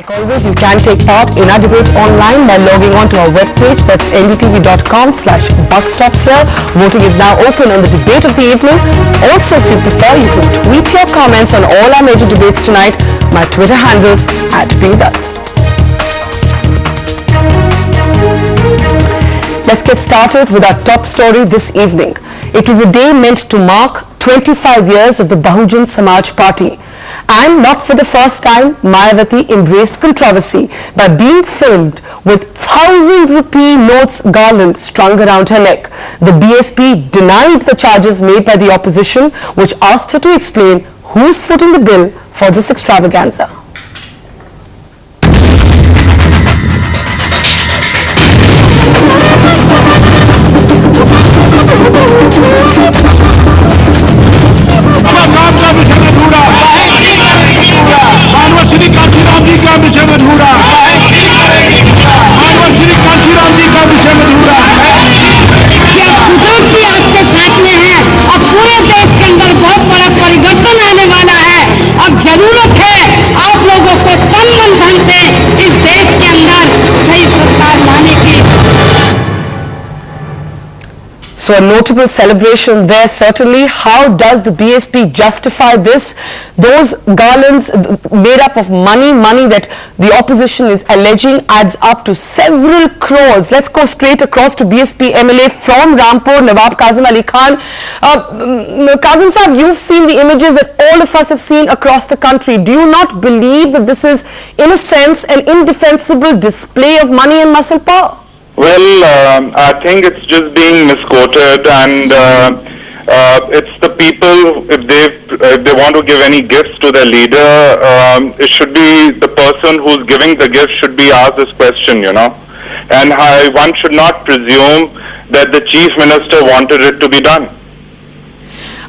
Like always, you can take part in our debate online by logging on to our webpage. That's ndtv.com/buckstops here. Voting is now open on the debate of the evening. Also, if you prefer, you can tweet your comments on all our major debates tonight. My Twitter handles @bdutt. Let's get started with our top story this evening. It was a day meant to mark 25 years of the Bahujan Samaj Party. And not for the first time, Mayawati embraced controversy by being filmed with 1,000 rupee notes garland strung around her neck. The BSP denied the charges made by the opposition, which asked her to explain who's footing the bill for this extravaganza. So a notable celebration there, certainly. How does the BSP justify this? Those garlands made up of money that the opposition is alleging adds up to several crores. Let's go straight across to BSP MLA from Rampur, Nawab Kazim Ali Khan. Kazim Saab, you've seen the images that all of us have seen across the country. Do you not believe that this is, in a sense, an indefensible display of money and muscle power? Well, I think it's just being misquoted, and it's the people, if they want to give any gifts to their leader, it should be the person who's giving the gift should be asked this question, you know. And one should not presume that the chief minister wanted it to be done.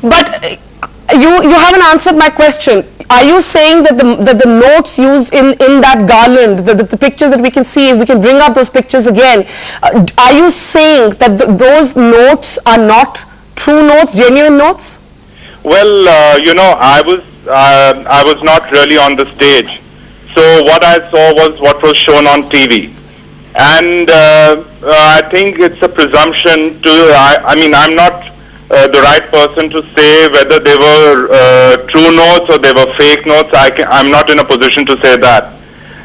But you haven't answered my question. Are you saying that the notes used in that garland, the pictures that we can see, if we can bring up those pictures again, are you saying that those notes are not true notes, genuine notes? Well, you know, I was not really on the stage, so what I saw was what was shown on TV, and I think it's a presumption to. I mean, I'm not the right person to say whether they were true notes or they were fake notes. I'm not in a position to say that.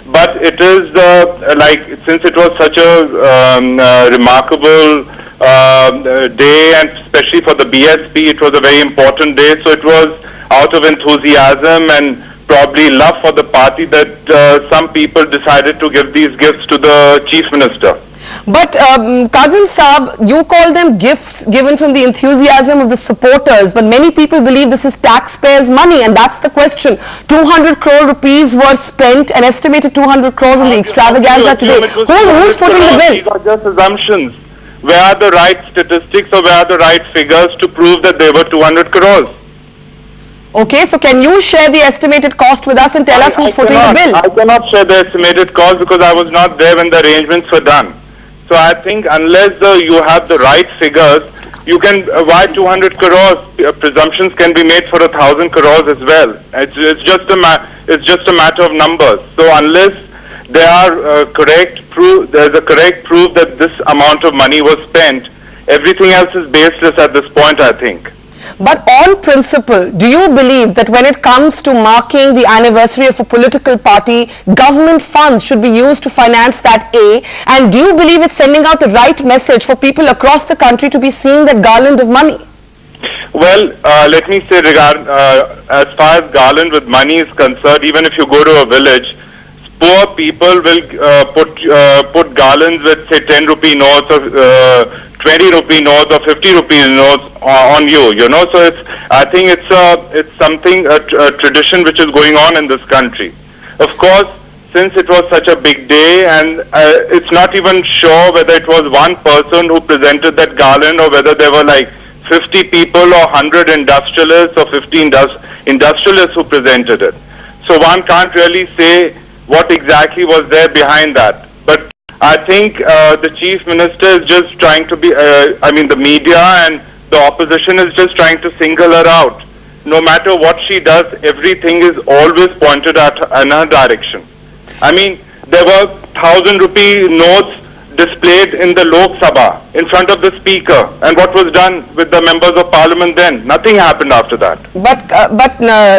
But it is like, since it was such a remarkable day, and especially for the BSP, it was a very important day. So it was out of enthusiasm and probably love for the party that some people decided to give these gifts to the chief minister. But Kazim Saab, you call them gifts given from the enthusiasm of the supporters, but many people believe this is taxpayers' money, and that's the question. 200 crore rupees were spent, an estimated 200 crores on the extravaganza today. Who's footing the bill? These are just assumptions. Where are the right statistics or where are the right figures to prove that they were 200 crores? Okay, so can you share the estimated cost with us and tell us who's footing the bill? I cannot share the estimated cost because I was not there when the arrangements were done. So I think unless you have the right figures, you can, why 200 crores? Presumptions can be made for 1,000 crores as well. It's just a matter of numbers. So unless there are there's a correct proof that this amount of money was spent, everything else is baseless at this point, I think. But on principle, do you believe that when it comes to marking the anniversary of a political party, government funds should be used to finance that A? And do you believe it's sending out the right message for people across the country to be seeing that garland of money? Well, let me say, as far as garland with money is concerned, even if you go to a village, poor people will put garlands with, say, 10 rupee notes or 20 rupee notes or 50 rupee notes on you, you know. So I think it's something, a tradition which is going on in this country. Of course, since it was such a big day, and it's not even sure whether it was one person who presented that garland or whether there were like 50 people or 100 industrialists or 50 industrialists who presented it. So one can't really say what exactly was there behind that. But I think the chief minister is just trying to be, the media and the opposition is just trying to single her out. No matter what she does, everything is always pointed at in her direction. I mean, there were 1,000 rupee notes displayed in the Lok Sabha in front of the speaker, and what was done with the members of parliament then? Nothing happened after that. But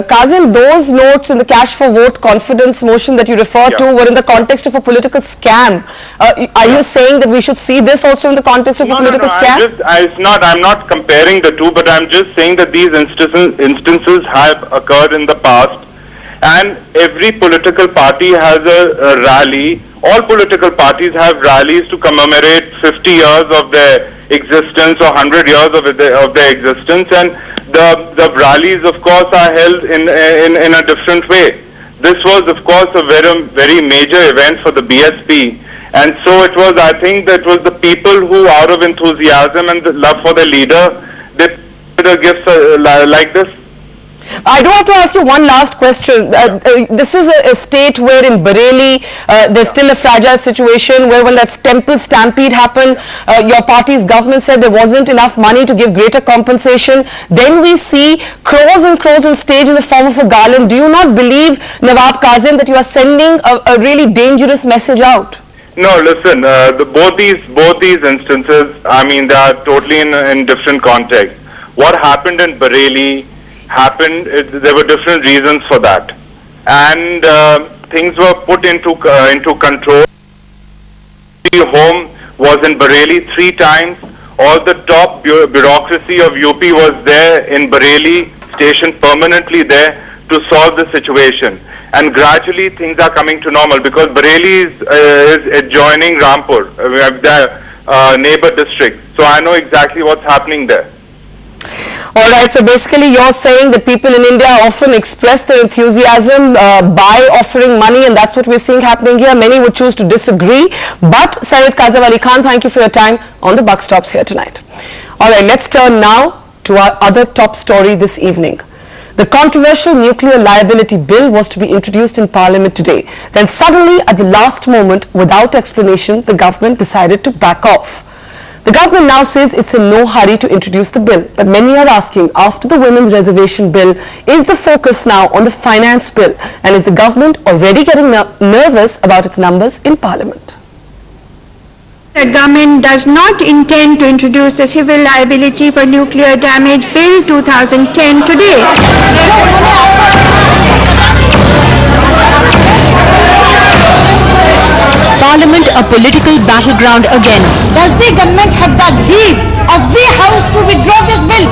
Kazim, those notes in the cash for vote confidence motion that you refer to were in the context of a political scam. Are you saying that we should see this also in the context of a political scam? I'm not comparing the two, but I'm just saying that these instances have occurred in the past, and every political party has a rally. All political parties have rallies to commemorate 50 years of their existence or 100 years of their existence, and the rallies, of course, are held in a different way. This was, of course, a very major event for the BSP, and so it was. I think that it was the people who, out of enthusiasm and the love for their leader, they did a gift like this. I do have to ask you one last question. This is a state where in Bareilly there's still a fragile situation where when that temple stampede happened, your party's government said there wasn't enough money to give greater compensation. Then we see crores and crores on stage in the form of a garland. Do you not believe, Nawab Kazim, that you are sending a really dangerous message out? No, listen, both these instances, I mean, they are totally in different contexts. What happened in Bareilly happened, there were different reasons for that, and things were put into control. The home was in Bareilly 3 times. All the top bureaucracy of UP was there in Bareilly, stationed permanently there to solve the situation, and gradually things are coming to normal because Bareilly is adjoining Rampur, the neighbor district, so I know exactly what's happening there. All right, so basically you're saying that people in India often express their enthusiasm by offering money, and that's what we're seeing happening here. Many would choose to disagree, but Syed Kazim Ali Khan, thank you for your time on the Buck Stops here tonight. All right, let's turn now to our other top story this evening. The controversial nuclear liability bill was to be introduced in Parliament today. Then suddenly, at the last moment, without explanation, the government decided to back off. The government now says it's in no hurry to introduce the bill, but many are asking, after the women's reservation bill, is the focus now on the finance bill, and is the government already getting nervous about its numbers in Parliament? The government does not intend to introduce the civil liability for nuclear damage bill 2010 today. Parliament a political battleground again. Does the government have the leave of the House to withdraw this bill?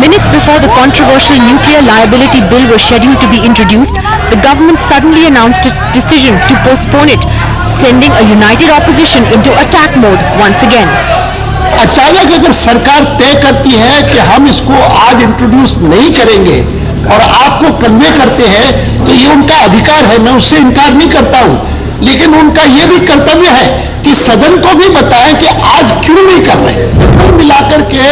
Minutes before the controversial nuclear liability bill was scheduled to be introduced, the government suddenly announced its decision to postpone it, sending a united opposition into attack mode once again. अचानक अगर सरकार तय करती है कि हम इसको आज इंट्रोड्यूस नहीं करेंगे और आपको कन्वे करते हैं, तो ये उनका अधिकार है, मैं उससे इनकार नहीं करता हूं, लेकिन उनका ये भी कर्तव्य है कि सदन को भी बताएं कि आज क्यों नहीं कर रहे। कुल मिलाकर के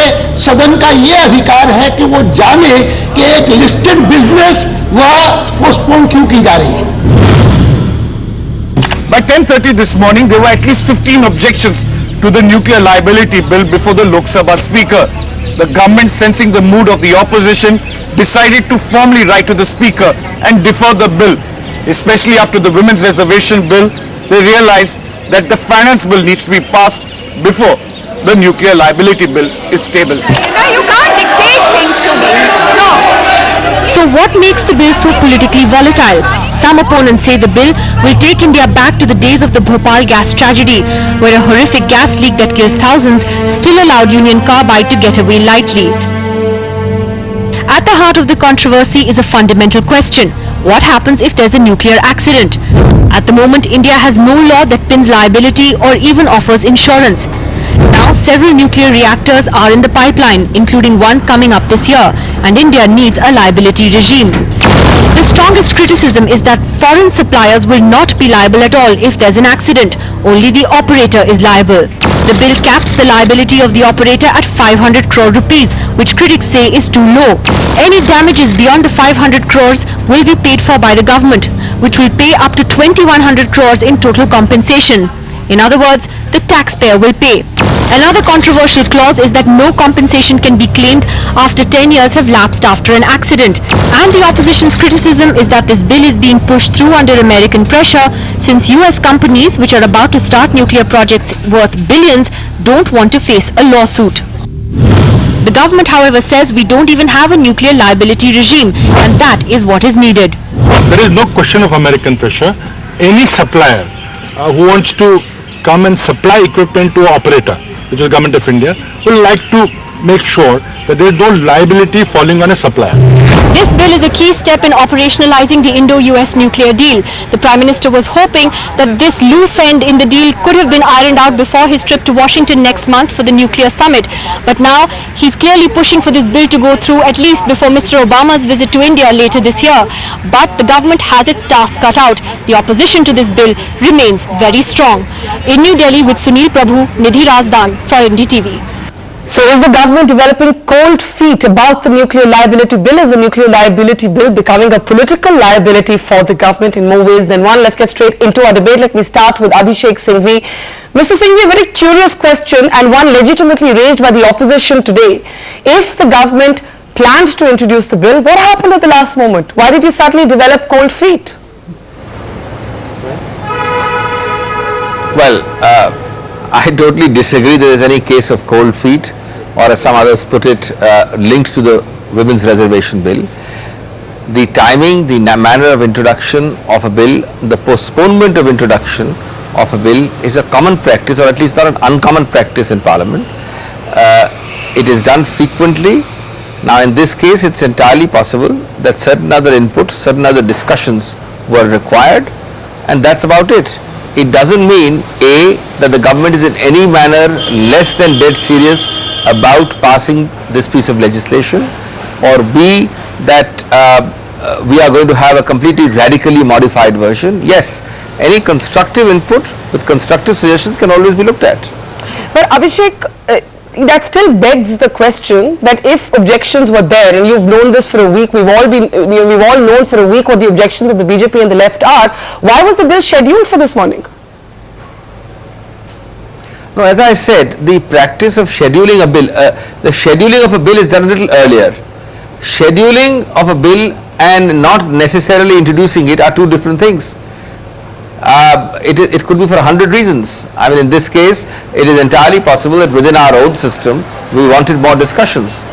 सदन का ये अधिकार है कि वो जाने कि एक लिस्टेड बिजनेस वह पोस्टपोन क्यों की जा रही है। By 10:30 this morning, there were at least 15 objections to the nuclear liability bill before the Lok Sabha Speaker. The government, sensing the mood of the opposition, decided to formally write to the Speaker and defer the bill. Especially after the women's reservation bill, they realized that the finance bill needs to be passed before the nuclear liability bill is tabled. No, you can't dictate things to me. No. So what makes the bill so politically volatile? Some opponents say the bill will take India back to the days of the Bhopal gas tragedy, where a horrific gas leak that killed thousands still allowed Union Carbide to get away lightly. At the heart of the controversy is a fundamental question. What happens if there's a nuclear accident? At the moment, India has no law that pins liability or even offers insurance. Now, several nuclear reactors are in the pipeline, including one coming up this year, and India needs a liability regime. The strongest criticism is that foreign suppliers will not be liable at all if there's an accident. Only the operator is liable. The bill caps the liability of the operator at 500 crore rupees, which critics say is too low. Any damages beyond the 500 crores will be paid for by the government, which will pay up to 2100 crores in total compensation. In other words, the taxpayer will pay. Another controversial clause is that no compensation can be claimed after 10 years have lapsed after an accident. And the opposition's criticism is that this bill is being pushed through under American pressure since US companies which are about to start nuclear projects worth billions don't want to face a lawsuit. The government, however, says we don't even have a nuclear liability regime, and that is what is needed. There is no question of American pressure. Any supplier who wants to come and supply equipment to an operator, which is Government of India, will like to make sure that there is no liability falling on a supplier. This bill is a key step in operationalizing the Indo-US nuclear deal. The Prime Minister was hoping that this loose end in the deal could have been ironed out before his trip to Washington next month for the nuclear summit. But now he's clearly pushing for this bill to go through at least before Mr. Obama's visit to India later this year. But the government has its task cut out. The opposition to this bill remains very strong. In New Delhi with Sunil Prabhu, Nidhi Razdan for NDTV. So is the government developing cold feet about the nuclear liability bill? Is the nuclear liability bill becoming a political liability for the government in more ways than one? Let's get straight into our debate. Let me start with Abhishek Singhvi. Mr. Singhvi, a very curious question and one legitimately raised by the opposition today. If the government planned to introduce the bill, what happened at the last moment? Why did you suddenly develop cold feet? Well, I totally disagree there is any case of cold feet, or as some others put it, linked to the Women's Reservation Bill. The timing, the manner of introduction of a bill, the postponement of introduction of a bill is a common practice, or at least not an uncommon practice in Parliament. It is done frequently. Now in this case it's entirely possible that certain other inputs, certain other discussions were required, and that's about it. It doesn't mean A, that the government is in any manner less than dead serious about passing this piece of legislation, or B, that we are going to have a completely radically modified version. Yes, any constructive input with constructive suggestions can always be looked at. But Abhishek, that still begs the question that if objections were there, and you've known this for a week, we've all known for a week what the objections of the BJP and the left are, why was the bill scheduled for this morning? No, as I said, the practice of scheduling a bill, the scheduling of a bill is done a little earlier. Scheduling of a bill and not necessarily introducing it are two different things. It could be for 100 reasons. I mean, in this case, it is entirely possible that within our own system, we wanted more discussions.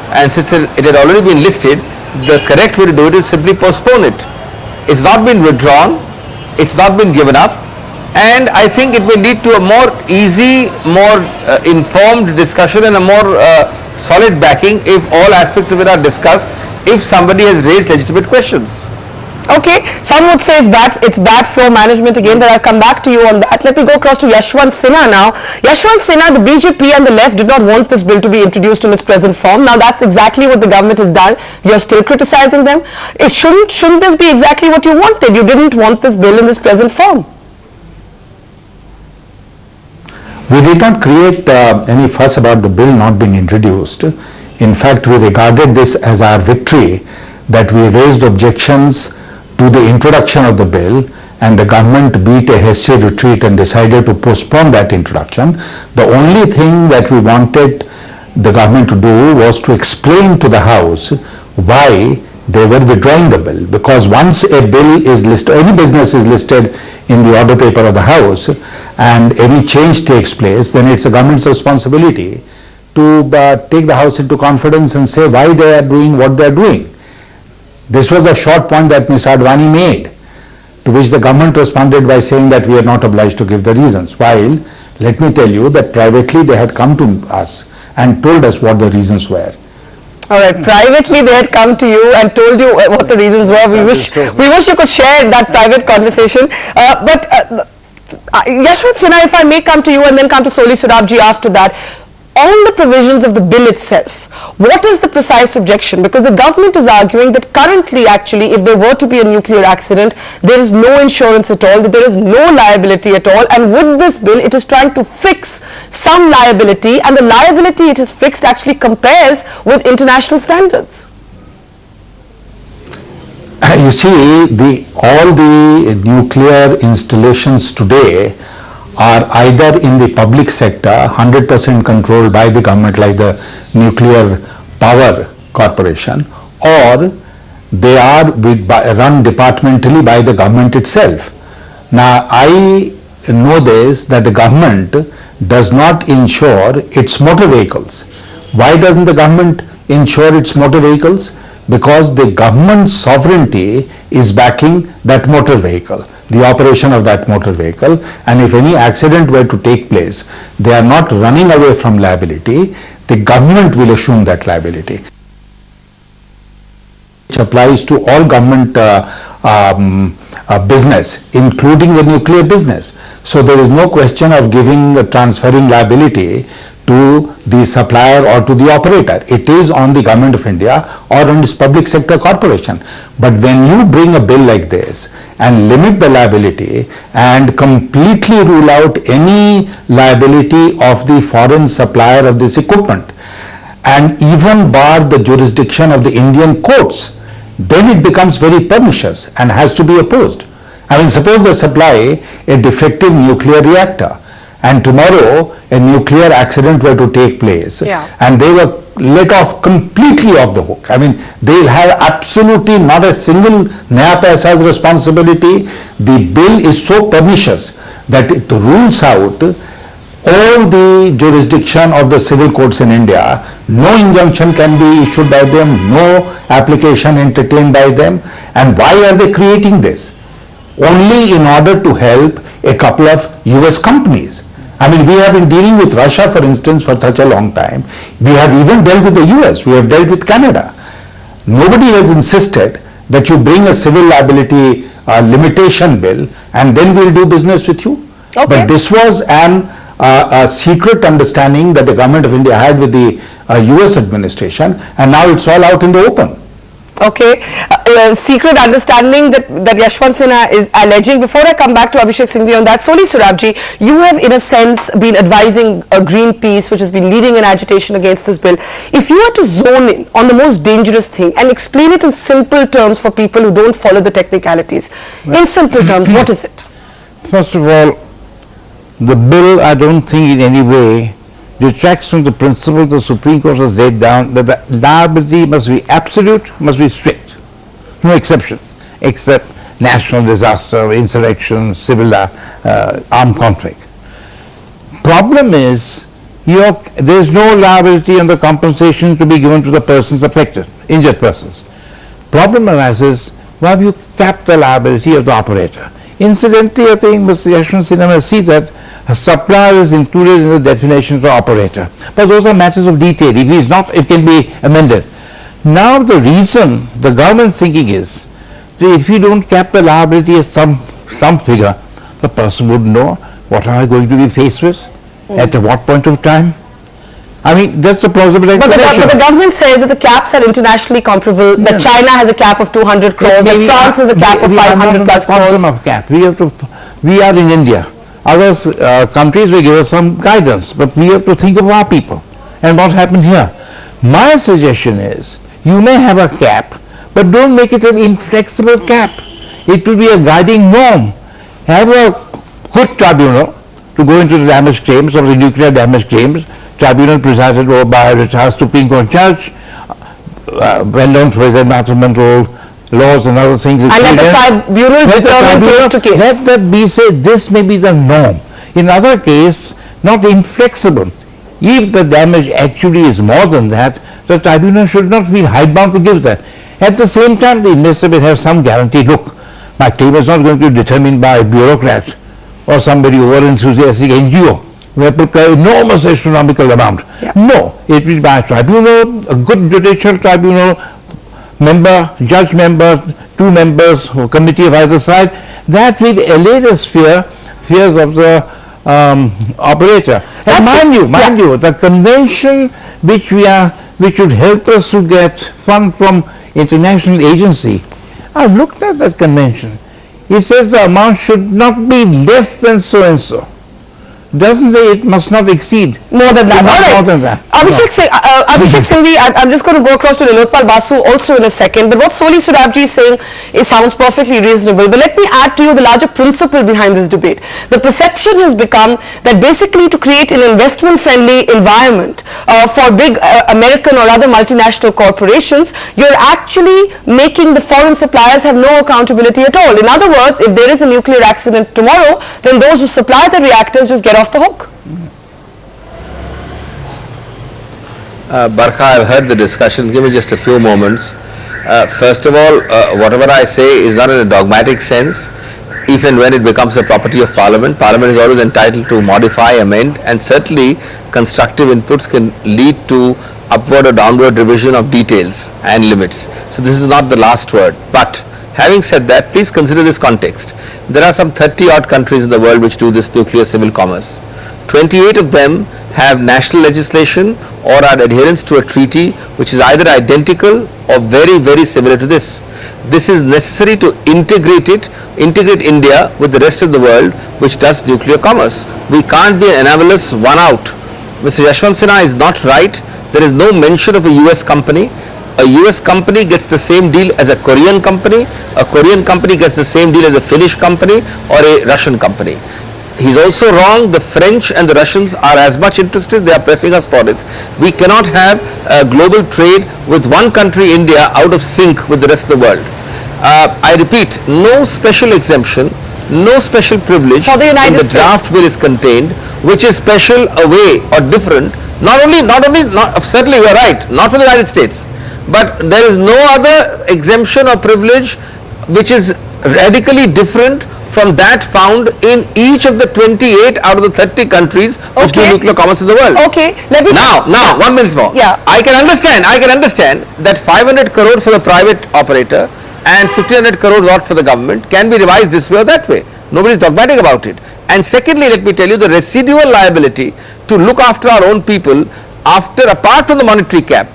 And since it had already been listed, the correct way to do it is simply postpone it. It's not been withdrawn, it's not been given up, and I think it may lead to a more easy, more informed discussion and a more solid backing if all aspects of it are discussed, if somebody has raised legitimate questions. Okay, some would say it's bad flow management again, but I'll come back to you on that. Let me go across to Yashwant Sinha now. Yashwant Sinha, the BJP and the left did not want this bill to be introduced in its present form. Now that's exactly what the government has done. You're still criticizing them. Shouldn't this be exactly what you wanted? You didn't want this bill in this present form. We did not create any fuss about the bill not being introduced. In fact, we regarded this as our victory, that we raised objections to the introduction of the bill and the government beat a hasty retreat and decided to postpone that introduction. The only thing that we wanted the government to do was to explain to the House why they were withdrawing the bill, because once a bill is listed, any business is listed in the order paper of the House and any change takes place, then it's the government's responsibility to take the House into confidence and say why they are doing what they are doing. This was a short point that Mr. Advani made, to which the government responded by saying that we are not obliged to give the reasons, while let me tell you that privately they had come to us and told us what the reasons were. All right, privately they had come to you and told you what the reasons were. We wish you could share that private conversation. Yashwant Sinha, if I may come to you and then come to Soli Surabji after that. On the provisions of the bill itself, what is the precise objection? Because the government is arguing that currently, actually, if there were to be a nuclear accident, there is no insurance at all, that there is no liability at all, and with this bill, it is trying to fix some liability, and the liability it has fixed actually compares with international standards. You see, all the nuclear installations today are either in the public sector, 100% controlled by the government like the Nuclear Power Corporation, or they are run departmentally by the government itself. Now, I know this, that the government does not insure its motor vehicles. Why doesn't the government insure its motor vehicles? Because the government sovereignty is backing that motor vehicle, the operation of that motor vehicle, and if any accident were to take place, they are not running away from liability, the government will assume that liability. Which applies to all government business, including the nuclear business. So there is no question of transferring liability to the supplier or to the operator. It is on the government of India or on its public sector corporation. But when you bring a bill like this and limit the liability and completely rule out any liability of the foreign supplier of this equipment and even bar the jurisdiction of the Indian courts, then it becomes very pernicious and has to be opposed. I mean, suppose they supply a defective nuclear reactor and tomorrow a nuclear accident were to take place and they were let off completely off the hook. I mean, they'll have absolutely not a single naya paisa's responsibility. The bill is so pernicious that it rules out all the jurisdiction of the civil courts in India. No injunction can be issued by them, no application entertained by them. And why are they creating this? Only in order to help a couple of US companies. I mean, we have been dealing with Russia, for instance, for such a long time. We have even dealt with the US, we have dealt with Canada. Nobody has insisted that you bring a civil liability limitation bill and then we'll do business with you. Okay. But this was a secret understanding that the government of India had with the US administration, and now it's all out in the open. Okay, secret understanding that Yashwant Sinha is alleging. Before I come back to Abhishek Singhvi on that, Soli Surabji, you have in a sense been advising Greenpeace, which has been leading an agitation against this bill. If you were to zone in on the most dangerous thing and explain it in simple terms for people who don't follow the technicalities, in simple terms, what is it? First of all, the bill, I don't think in any way detracts from the principle the Supreme Court has laid down that the liability must be absolute, must be strict. No exceptions, except national disaster, insurrection, civil armed conflict. Problem is, there is no liability and the compensation to be given to the persons affected, injured persons. Problem arises, why have you capped the liability of the operator? Incidentally, I think Mr. Yashwant Sinha may see that a supplier is included in the definition for operator. But those are matters of detail. If he is not, it can be amended. Now the reason the government's thinking is that if you don't cap the liability at some figure, the person would know what am I going to be faced with, at what point of time. I mean, that's a plausible explanation. But the government says that the caps are internationally comparable, that China has a cap of 200 crores, that France has a cap of 500 plus crores. Of cap. We are in India. Other countries will give us some guidance, but we have to think of our people and what happened here. My suggestion is, you may have a cap, but don't make it an inflexible cap. It will be a guiding norm. Have a good tribunal to go into the damage claims or the nuclear damage claims, tribunal presided over by a retired Supreme Court judge, well known for his environmental laws and other things. And let the tribunal determine case to case. Let that be said, this may be the norm. In other case, not inflexible. If the damage actually is more than that, the tribunal should not feel hidebound to give that. At the same time, the investor will have some guarantee. Look, my claim is not going to be determined by a bureaucrat or somebody over-enthusiastic NGO who have put an enormous astronomical amount. Yeah. No, it will be by a tribunal, a good judicial tribunal, judge member, 2 members or committee of either side, that will allay the fears of the operator. And mind you, the convention which would help us to get fund from international agency, I've looked at that convention. It says the amount should not be less than so and so. doesn't say it must not exceed. More than that. Not All right. more than that. Abhishek, Abhishek Singhvi, I'm just going to go across to Nilotpal Basu also in a second. But what Soli Surabji is saying sounds perfectly reasonable. But let me add to you the larger principle behind this debate. The perception has become that basically to create an investment-friendly environment for big American or other multinational corporations, you're actually making the foreign suppliers have no accountability at all. In other words, if there is a nuclear accident tomorrow, then those who supply the reactors just get off the hook. Barkha, I've heard the discussion. Give me just a few moments. First of all, whatever I say is not in a dogmatic sense. If and when it becomes a property of Parliament, Parliament is always entitled to modify, amend, and certainly constructive inputs can lead to upward or downward revision of details and limits. So this is not the last word. But having said that, please consider this context. There are some 30 odd countries in the world which do this nuclear civil commerce. 28 of them have national legislation or are adherents to a treaty which is either identical or very, very similar to this. This is necessary to integrate India with the rest of the world which does nuclear commerce. We can't be an anomalous one out. Mr. Yashwant Sinha is not right. There is no mention of a US company. A US company gets the same deal as a Korean company. A Korean company gets the same deal as a Finnish company or a Russian company. He's also wrong. The French and the Russians are as much interested. They are pressing us for it. We cannot have global trade with one country, India, out of sync with the rest of the world. I repeat, no special exemption, no special privilege for the United in the States. draft bill is contained, which is special, away or different. Certainly you are right, not for the United States, but there is no other exemption or privilege which is radically different from that found in each of the 28 out of the 30 countries which do nuclear commerce in the world. Okay, let me now 1 minute more. Yeah. I can understand that 500 crores for the private operator and 1500 crores odd for the government can be revised this way or that way. Nobody is dogmatic about it. And secondly, let me tell you, the residual liability to look after our own people apart from the monetary cap,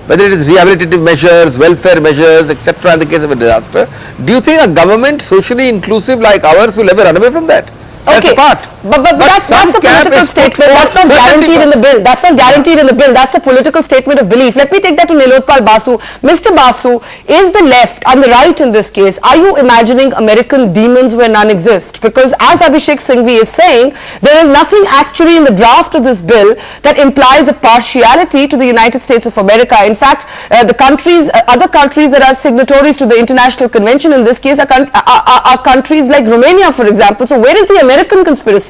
whether it is rehabilitative measures, welfare measures, etc. in the case of a disaster, do you think a government socially inclusive like ours will ever run away from that? That's a part. But that's a political statement. That's not guaranteed in the bill. That's not guaranteed in the bill. That's a political statement of belief. Let me take that to Nilotpal Basu. Mr. Basu, is the left and the right in this case, are you imagining American demons where none exist? Because as Abhishek Singhvi is saying, there is nothing actually in the draft of this bill that implies the partiality to the United States of America. In fact, the countries, other countries that are signatories to the International Convention in this case are countries like Romania, for example. So where is the American conspiracy?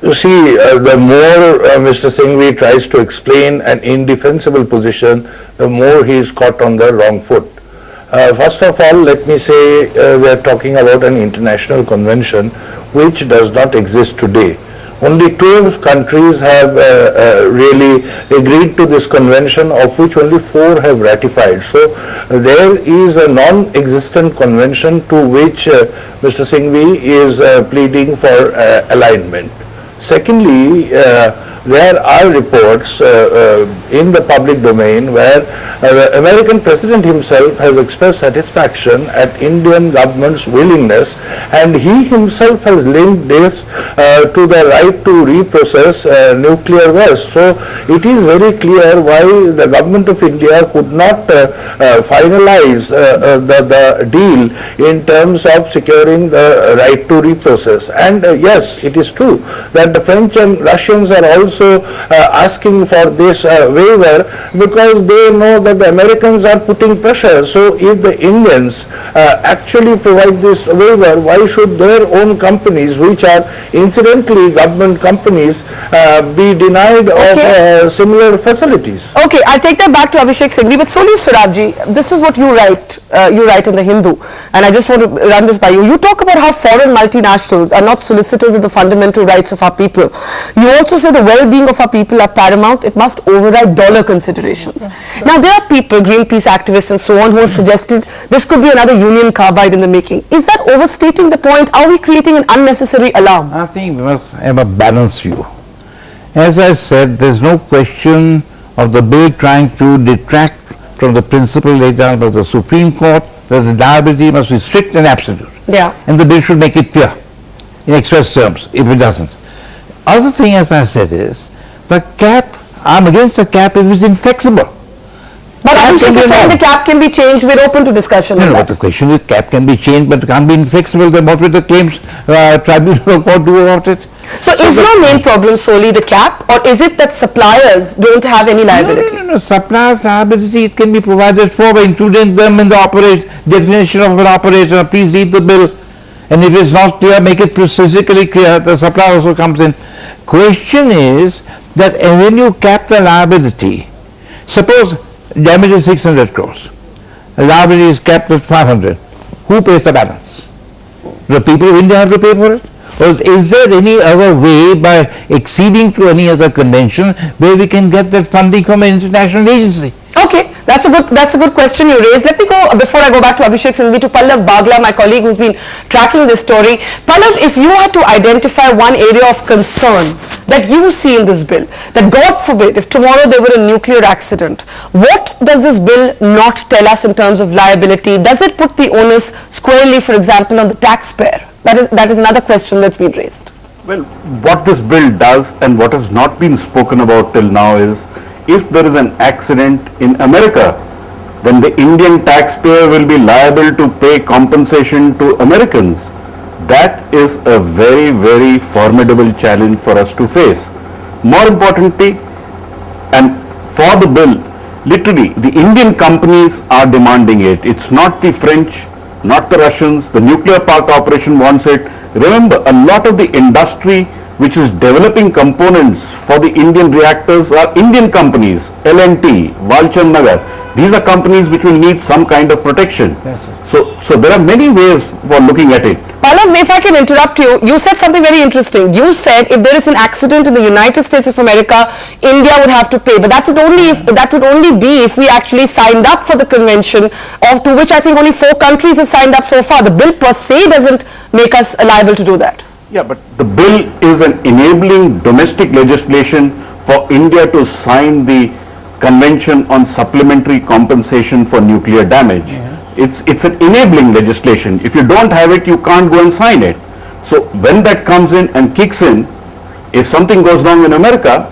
You see, the more Mr. Singhvi tries to explain an indefensible position, the more he is caught on the wrong foot. First of all, let me say we are talking about an international convention which does not exist today. Only 12 countries have really agreed to this convention, of which only 4 have ratified. So there is a non-existent convention to which Mr. Singhvi is pleading for alignment. Secondly, there are reports in the public domain where the American president himself has expressed satisfaction at Indian government's willingness, and he himself has linked this to the right to reprocess nuclear waste. So it is very clear why the government of India could not finalize the deal in terms of securing the right to reprocess. And yes, it is true that the French and Russians are also asking for this waiver because they know that the Americans are putting pressure. So if the Indians actually provide this waiver, why should their own companies, which are incidentally government companies, be denied of similar facilities? Okay, I'll take that back to Abhishek Singhvi, but Soli Surabji, this is what you write in the Hindu, and I just want to run this by you. You talk about how foreign multinationals are not solicitors of the fundamental rights of our people. You also say the well-being of our people are paramount. It must override dollar considerations. Now, there are people, Greenpeace activists and so on, who have suggested this could be another Union Carbide in the making. Is that overstating the point? Are we creating an unnecessary alarm? I think we must have a balanced view. As I said, there is no question of the bill trying to detract from the principle laid down by the Supreme Court that the liability must be strict and absolute. Yeah. And the bill should make it clear. in express terms if it doesn't. Other thing, as I said, is the cap, I'm against the cap if it's inflexible. But Abhishek is saying the cap can be changed. We're open to discussion. No, but the question is cap can be changed, but it can't be inflexible. Then what will the claims tribunal court do about it? So is your main problem solely the cap, or is it that suppliers don't have any liability? No. Suppliers' liability, it can be provided for by including them in the definition of an operator. Please read the bill. And if it's not clear, make it physically clear. The supplier also comes in. Question is that when you cap the liability, suppose damage is 600 crores. The liability is capped at 500. Who pays the balance? The people of India have to pay for it? Or is there any other way by acceding to any other convention where we can get that funding from an international agency? Okay, that's a good question you raised. Let me go, before I go back to Abhishek Singhvi, to Pallav Bagla, my colleague who's been tracking this story. Pallav, if you had to identify one area of concern that you see in this bill, that God forbid, if tomorrow there were a nuclear accident, what does this bill not tell us in terms of liability? Does it put the onus squarely, for example, on the taxpayer? That is another question that's been raised. Well, what this bill does and what has not been spoken about till now is, if there is an accident in America, then the Indian taxpayer will be liable to pay compensation to Americans. That is a very, very formidable challenge for us to face. More importantly, and for the bill, literally the Indian companies are demanding it. It's not the French, not the Russians. The nuclear park operation wants it. Remember, a lot of the industry which is developing components for the Indian reactors are Indian companies, L&T, Walchand Nagar. These are companies which will need some kind of protection. Yes, so there are many ways for looking at it. Pallav, if I can interrupt you, you said something very interesting. You said if there is an accident in the United States of America, India would have to pay. But that would only be if we actually signed up for the convention, to which I think only 4 countries have signed up so far. The bill per se doesn't make us liable to do that. Yeah, but the bill is an enabling domestic legislation for India to sign the Convention on Supplementary Compensation for Nuclear Damage. Yeah. It's an enabling legislation. If you don't have it, you can't go and sign it. So when that comes in and kicks in, if something goes wrong in America,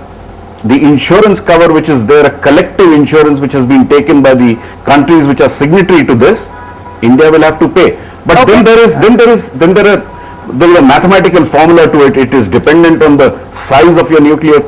the insurance cover which is there, a collective insurance which has been taken by the countries which are signatory to this, India will have to pay. But okay. There is a mathematical formula to it. It is dependent on the size of your nuclear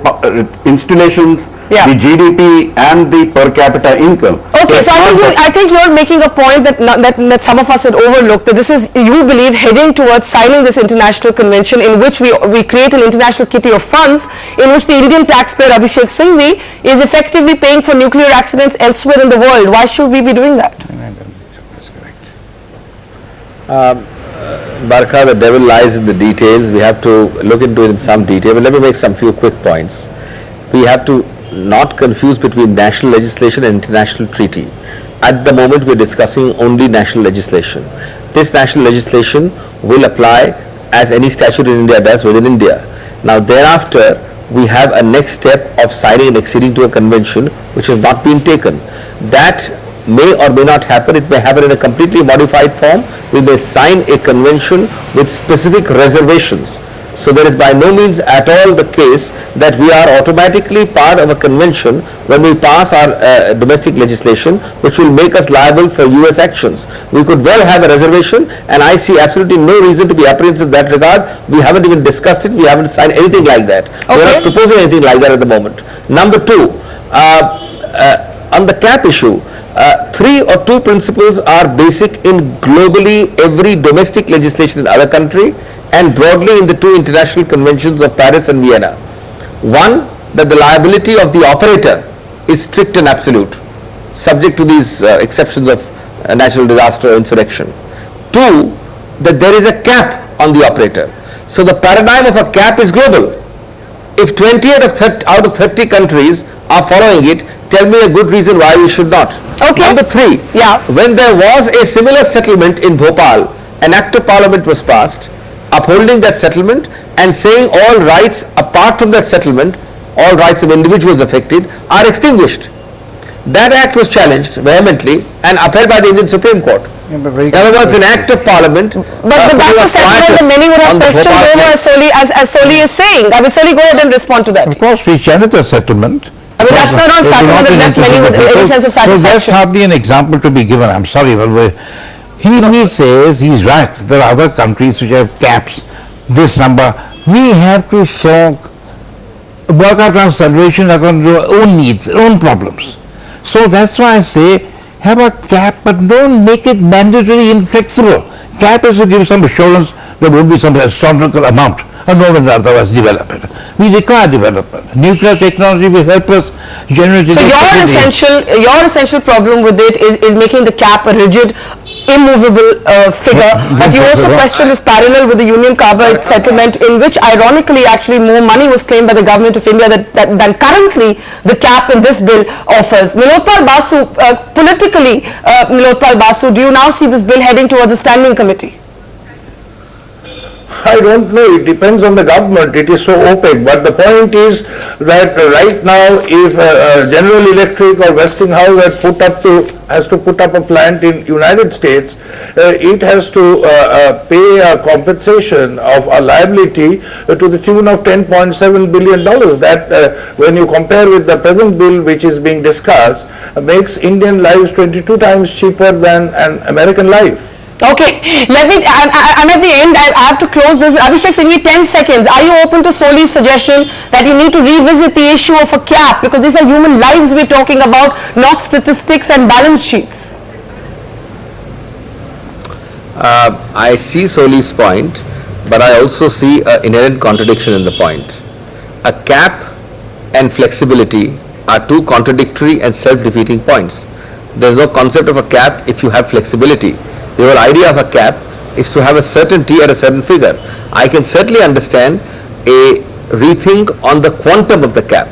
installations, the GDP and the per capita income. Okay, so I think you're making a point that some of us had overlooked, that this is, you believe, heading towards signing this international convention in which we create an international kitty of funds in which the Indian taxpayer Abhishek Singhvi is effectively paying for nuclear accidents elsewhere in the world. Why should we be doing that? That's correct. Barkha, the devil lies in the details. We have to look into it in some detail. But let me make some few quick points. We have to not confuse between national legislation and international treaty. At the moment, we are discussing only national legislation. This national legislation will apply as any statute in India does within India. Now, thereafter, we have a next step of signing and acceding to a convention which has not been taken. That may or may not happen. It may happen in a completely modified form. We may sign a convention with specific reservations. So there is by no means at all the case that we are automatically part of a convention when we pass our domestic legislation, which will make us liable for US actions. We could well have a reservation, and I see absolutely no reason to be apprehensive in that regard. We haven't even discussed it. We haven't signed anything like that. Okay. We are not proposing anything like that at the moment. Number 2, on the cap issue, 3 or 2 principles are basic in globally every domestic legislation in other country and broadly in the 2 international conventions of Paris and Vienna. 1, that the liability of the operator is strict and absolute, subject to these exceptions of natural disaster or insurrection. 2, that there is a cap on the operator. So the paradigm of a cap is global. If 20 out of 30 countries are following it, tell me a good reason why we should not. Okay. Number 3, when there was a similar settlement in Bhopal, an act of parliament was passed upholding that settlement and saying all rights apart from that settlement, all rights of individuals affected, are extinguished. That act was challenged vehemently and upheld by the Indian Supreme Court. In other words, an act of parliament. But that's a settlement that many would have questioned over, as Soli is saying. I mean, Soli, go ahead and respond to that. Of course, we challenge a settlement. I mean, that's not settlement that left many with any sense of satisfaction. So that's hardly an example to be given. I'm sorry, but he says he's right. There are other countries which have caps, this number. We have to work out our salvation according to our own needs, own problems. So that's why I say have a cap, but don't make it mandatory inflexible. Cap is to give some assurance there will be some astronomical amount, or no one otherwise develop it. We require development. Nuclear technology will help us generate. So your essential problem with it is making the cap a rigid, immovable figure, but you also question this parallel with the Union Carbide settlement, in which ironically actually more money was claimed by the government of India than currently the cap in this bill offers. Nilotpal Basu, politically, Nilotpal Basu, do you now see this bill heading towards a standing committee? I don't know, it depends on the government, it is so opaque, but the point is that right now if General Electric or Westinghouse has to put up a plant in United States, it has to pay a compensation of a liability to the tune of $10.7 billion. That when you compare with the present bill which is being discussed, makes Indian lives 22 times cheaper than an American life. Okay, I'm at the end. I have to close this. Abhishek Singhvi, 10 seconds. Are you open to Soli's suggestion that you need to revisit the issue of a cap, because these are human lives we're talking about, not statistics and balance sheets? I see Soli's point, but I also see an inherent contradiction in the point. A cap and flexibility are two contradictory and self-defeating points. There is no concept of a cap if you have flexibility. The whole idea of a cap is to have a certainty at a certain figure. I can certainly understand a rethink on the quantum of the cap.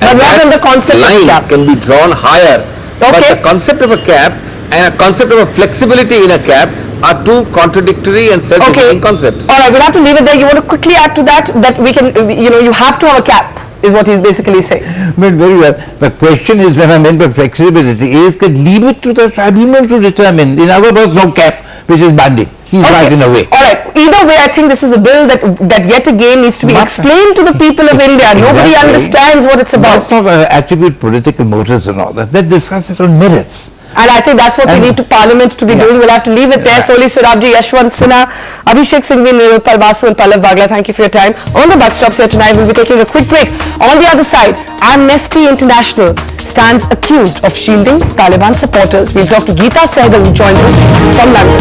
But not on the concept of cap. Can be drawn higher. Okay. But the concept of a cap and a concept of a flexibility in a cap are two contradictory and self-defeating concepts. All right, we'll have to leave it there. You want to quickly add to that we can, you have to have a cap, is what he's basically saying. But very well. The question is, when I meant by flexibility, is leave it to the tribunal to determine. In other words, no cap, which is binding. He's right in a way. All right. Either way, I think this is a bill that yet again needs to be explained to the people of India. Nobody understands what it's about. Let's not attribute political motives and all that. Let's discuss it on merits. And I think that's what we need to Parliament to be doing. We'll have to leave it there. Soli Surabji, Yashwant Sinha, Abhishek Singhvi, Nilotpal Basu and Pallav Bagla, thank you for your time. On the buck stops here tonight, we'll be taking a quick break. On the other side, Amnesty International stands accused of shielding Taliban supporters. We'll talk to Geeta Sehgal, who joins us from London.